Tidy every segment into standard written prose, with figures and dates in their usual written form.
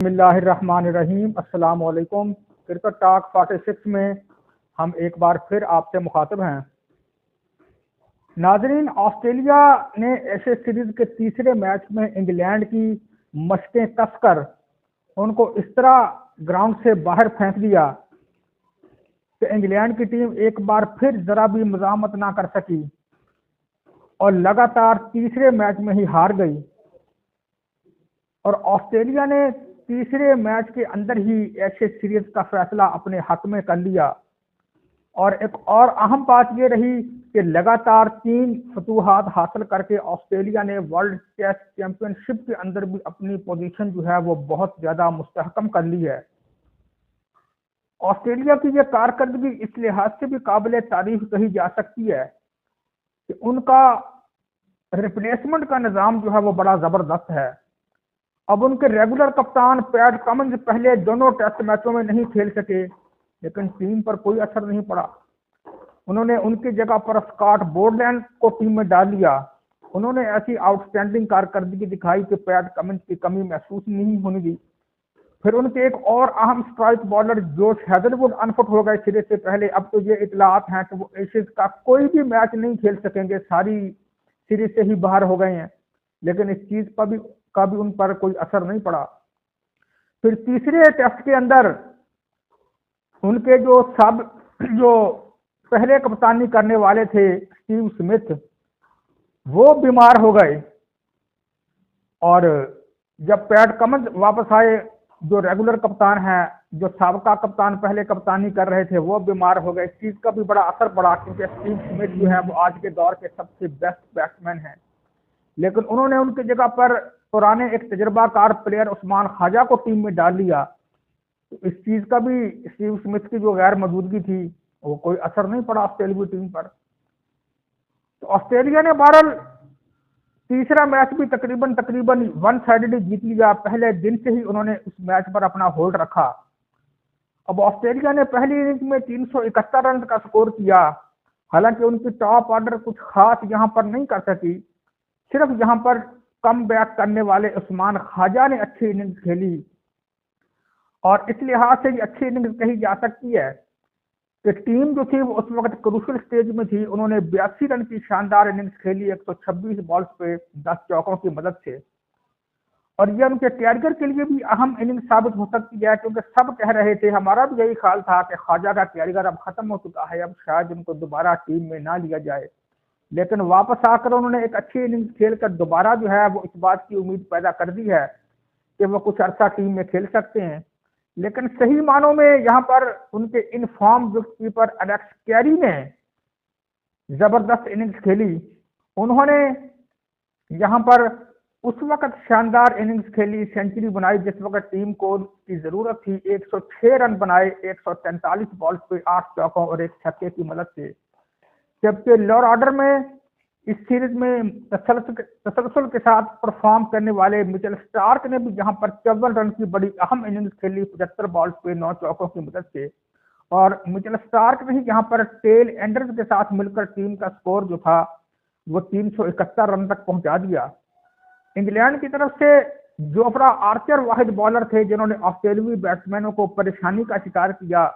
बिस्मिल्लाहिर्रहमानिर्रहीम। अस्सलाम वालेकुम। क्रिकेट टॉक 46 में हम एक बार फिर आपसे मुखातिब हैं। नाजरीन, ऑस्ट्रेलिया ने एशेज सीरीज के तीसरे मैच में इंग्लैंड की मशकें कसकर उनको इस तरह ग्राउंड से बाहर फेंक दिया कि इंग्लैंड की टीम एक बार फिर जरा भी मज़ामत ना कर सकी और लगातार तीसरे मैच में ही हार गई। और ऑस्ट्रेलिया ने तीसरे मैच के अंदर ही एशेज सीरीज का फैसला अपने हक में कर लिया। और एक और अहम बात यह रही कि लगातार 3 फतूहात हासिल करके ऑस्ट्रेलिया ने वर्ल्ड टेस्ट चैंपियनशिप के अंदर भी अपनी पोजीशन जो है वो बहुत ज्यादा मुस्तहकम कर ली है। ऑस्ट्रेलिया की यह कारकर्दगी इस लिहाज से भी काबिल तारीफ कही जा सकती है कि उनका रिप्लेसमेंट का निज़ाम जो है वो बड़ा जबरदस्त है। अब उनके रेगुलर कप्तान पैट कमिंस पहले दोनों टेस्ट मैचों में नहीं खेल सके, लेकिन टीम पर कोई असर नहीं पड़ा। उन्होंने उनकी जगह पर स्कॉट बोर्डलैंड को टीम में डाल लिया। उन्होंने ऐसी आउटस्टैंडिंग कारकर्दगी दिखाई कि पैट कमिंस की कमी महसूस नहीं होने दी। फिर उनके एक और अहम स्ट्राइक बॉलर जोश हैजलवुड अनफिट हो गए सिरे से पहले। अब तो ये इतलात हैं कि वो एशियज का कोई भी मैच नहीं खेल सकेंगे, सारी सीरीज से ही बाहर हो गए हैं। लेकिन इस चीज पर भी उन पर कोई असर नहीं पड़ा। फिर तीसरे टेस्ट के अंदर उनके जो पहले कप्तानी करने वाले थे स्टीव स्मिथ, वो बीमार हो गए। और जब पैट कमिंस वापस आए, जो रेगुलर कप्तान हैं, जो साबका कप्तान पहले कप्तानी कर रहे थे, वो बीमार हो गए। इस चीज का भी बड़ा असर पड़ा, क्योंकि स्टीव स्मिथ जो है वो आज के दौर के सबसे बेस्ट बैट्समैन हैं। लेकिन उन्होंने उनकी जगह पर पुराने एक तजर्बाकार प्लेयर उस्मान ख्वाजा को टीम में डाल लिया। तो इस चीज का भी स्टीव स्मिथ की जो गैर मौजूदगी थी वो कोई असर नहीं पड़ा ऑस्ट्रेलियाई टीम पर। तो ऑस्ट्रेलिया ने बहरहाल तीसरा मैच भी तकरीबन वन साइडेड जीत लिया। पहले दिन से ही उन्होंने उस मैच पर अपना होल्ड रखा। अब ऑस्ट्रेलिया ने पहली इनिंग में 371 रन का स्कोर किया। हालांकि उनकी टॉप ऑर्डर कुछ खास यहां पर नहीं कर सकी। सिर्फ यहां पर कम बैक करने वाले उस्मान ख्वाजा ने अच्छी इनिंग्स खेली, और इस लिहाज से अच्छी इनिंग्स कही जा सकती है कि टीम जो थी वो उस वक्त क्रूशियल स्टेज में थी। उन्होंने 82 रन की शानदार इनिंग्स खेली 126 बॉल्स पे 10 चौकों की मदद से। और यह उनके कैरियर के लिए भी अहम इनिंग साबित हो सकती है, क्योंकि सब कह रहे थे, हमारा भी यही ख्याल था कि ख्वाजा का कैरियर अब खत्म हो चुका है, अब शायद उनको दोबारा टीम में ना लिया जाए। लेकिन वापस आकर उन्होंने एक अच्छी इनिंग्स खेलकर दोबारा जो है वो इस बात की उम्मीद पैदा कर दी है कि वो कुछ अर्सा टीम में खेल सकते हैं। लेकिन सही मानों में यहाँ पर उनके इनफॉर्म विकेटकीपर एलेक्स कैरी ने जबरदस्त इनिंग्स खेली। उन्होंने यहाँ पर उस वक्त शानदार इनिंग्स खेली, सेंचुरी बनाई जिस वक्त टीम को की जरूरत थी। 106 रन बनाए 143 बॉल्स पे 8 चौकों और 1 छक्के की मदद से। जबकि लोअर ऑर्डर में इस सीरीज में तसलसल के साथ परफॉर्म करने वाले मिचेल स्टार्क ने भी यहाँ पर 54 रन की बड़ी अहम इनिंग्स खेली 75 बॉल्स पे 9 चौकों की मदद से। और मिचेल स्टार्क ने यहाँ पर टेल एंडर्स के साथ मिलकर टीम का स्कोर जो था वो 371 रन तक पहुंचा दिया। इंग्लैंड की तरफ से जोफ्रा आर्चर वाहिद बॉलर थे जिन्होंने ऑस्ट्रेलियाई बैट्समैनों को परेशानी का शिकार किया।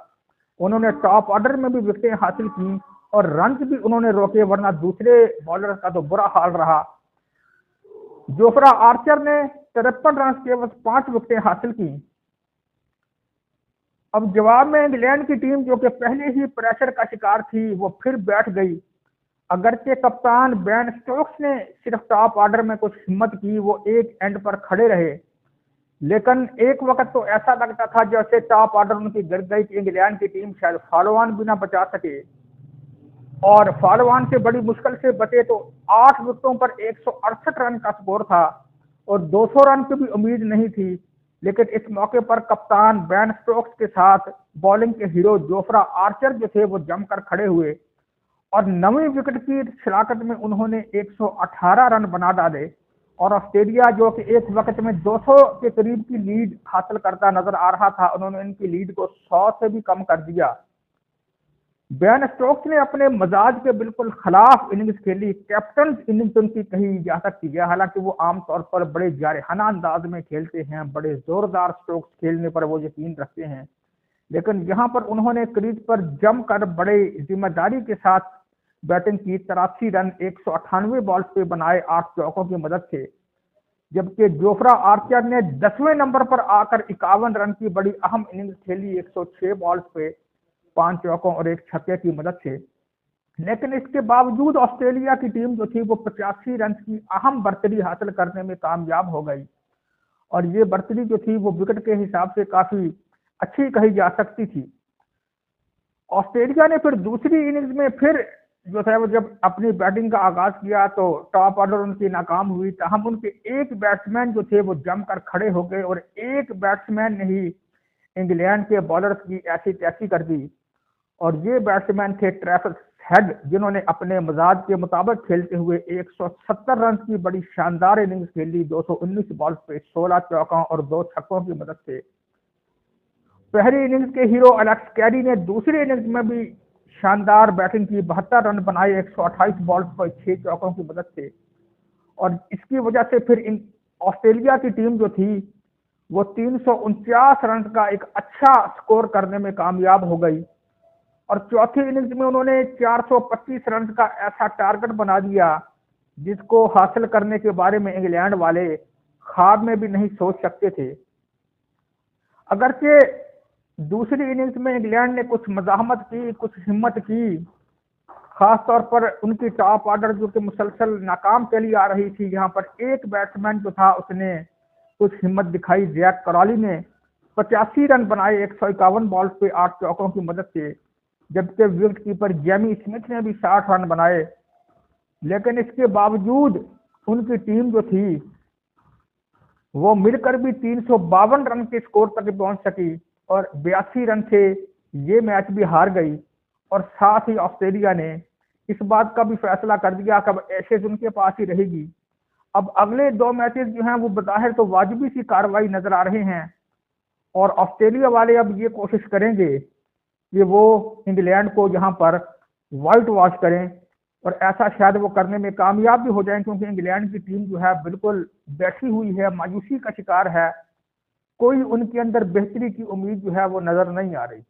उन्होंने टॉप ऑर्डर में भी विकेटें हासिल की और रन भी उन्होंने रोके, वरना दूसरे बॉलर का तो बुरा हाल रहा। जोफ्रा आर्चर ने 53 रन के बस 5 विकेटें हासिल की। अब जवाब में इंग्लैंड की टीम जो कि पहले ही प्रेशर का शिकार थी वो फिर बैठ गई। अगरचे कप्तान बेन स्टोक्स ने सिर्फ टॉप ऑर्डर में कुछ हिम्मत की, वो एक एंड पर खड़े रहे। लेकिन एक वक्त तो ऐसा लगता था जैसे टॉप ऑर्डर उनकी गिर गई कि इंग्लैंड की टीम शायद फॉलो ऑन भी ना बचा सके। और फॉलो ऑन से बड़ी मुश्किल से बचे तो 8 विकेटों पर 168 रन का स्कोर था और 200 रन की भी उम्मीद नहीं थी। लेकिन इस मौके पर कप्तान बेन स्टोक्स के साथ बॉलिंग के हीरो जोफ्रा आर्चर जो थे वो जमकर खड़े हुए और 9वीं विकेट की शराकत में उन्होंने 118 रन बना डाले। और ऑस्ट्रेलिया जो कि एक वक्त में 200 के करीब की लीड हासिल करता नजर आ रहा था, उन्होंने इनकी लीड को 100 से भी कम कर दिया। बेन स्टोक्स ने अपने मजाज के बिल्कुल खिलाफ इनिंग्स खेली। कैप्टन इनिंग्स उनकी कही जा सकती है, हालांकि वो आमतौर पर बड़े जारहाना अंदाज में खेलते हैं, बड़े जोरदार स्ट्रोक्स खेलने पर वो यकीन रखते हैं, लेकिन यहाँ पर उन्होंने क्रीज पर जमकर बड़े जिम्मेदारी के साथ बैटिंग की। 83 रन 198 बॉल्स पे बनाए 8 चौकों की मदद से, जबकि जोफ्रा आर्चर ने 10वें नंबर पर आकर 51 रन की बड़ी अहम इनिंग्स खेली 106 बॉल्स पे 5 चौकों और 1 छक्के की मदद से। लेकिन इसके बावजूद ऑस्ट्रेलिया की टीम जो थी वो 85 रन की अहम बढ़तरी हासिल करने में कामयाब हो गई, और ये बढ़तरी जो थी वो विकेट के हिसाब से काफी अच्छी कही जा सकती थी। ऑस्ट्रेलिया ने फिर दूसरी इनिंग्स में फिर जो था वो जब अपनी बैटिंग का आगाज किया तो टॉप ऑर्डर उनकी नाकाम हुई, तहम उनके एक बैट्समैन जो थे वो जमकर खड़े हो गए और एक बैट्समैन ने ही इंग्लैंड के बॉलर्स की ऐसी तैसी कर दी, और ये बैट्समैन थे ट्रेविस हेड, जिन्होंने अपने मिजाज के मुताबिक खेलते हुए 170 रन की बड़ी शानदार इनिंग्स खेली 219 बॉल्स पे 16 चौकों और 2 छक्कों की मदद से। पहली इनिंग्स के हीरो एलेक्स कैरी ने दूसरी इनिंग्स में भी शानदार बैटिंग की, 72 रन बनाए 128 बॉल्स पर 6 चौकों की मदद से, और इसकी वजह से फिर ऑस्ट्रेलिया की टीम जो थी वो 349 रन का एक अच्छा स्कोर करने में कामयाब हो गई, और चौथी इनिंग्स में उन्होंने 425 रन का ऐसा टारगेट बना दिया जिसको हासिल करने के बारे में इंग्लैंड वाले ख्वाब में भी नहीं सोच सकते थे। अगरचे दूसरी इनिंग्स में इंग्लैंड ने कुछ मज़ाहमत की, कुछ हिम्मत की, खास तौर पर उनकी टॉप ऑर्डर जो कि मुसलसल नाकाम चली आ रही थी, यहाँ पर एक बैट्समैन जो था उसने कुछ हिम्मत दिखाई। जैक क्रॉली ने 85 रन बनाए 151 बॉल्स पे 8 चौकों की मदद से, जबकि विकेट कीपर जेमी स्मिथ ने भी 60 रन बनाए। लेकिन इसके बावजूद उनकी टीम जो थी वो मिलकर भी 352 रन के स्कोर तक पहुंच सकी और 82 रन से ये मैच भी हार गई, और साथ ही ऑस्ट्रेलिया ने इस बात का भी फैसला कर दिया कि अब एशेज उनके पास ही रहेगी। अब अगले 2 मैचेस जो हैं वो बज़ाहिर तो वाजिबी सी कार्रवाई नजर आ रहे हैं, और ऑस्ट्रेलिया वाले अब ये कोशिश करेंगे कि वो इंग्लैंड को यहाँ पर वाइट वॉश करें, और ऐसा शायद वो करने में कामयाब भी हो जाएं, क्योंकि इंग्लैंड की टीम जो है बिल्कुल बैठी हुई है, मायूसी का शिकार है, कोई उनके अंदर बेहतरी की उम्मीद जो है वो नजर नहीं आ रही।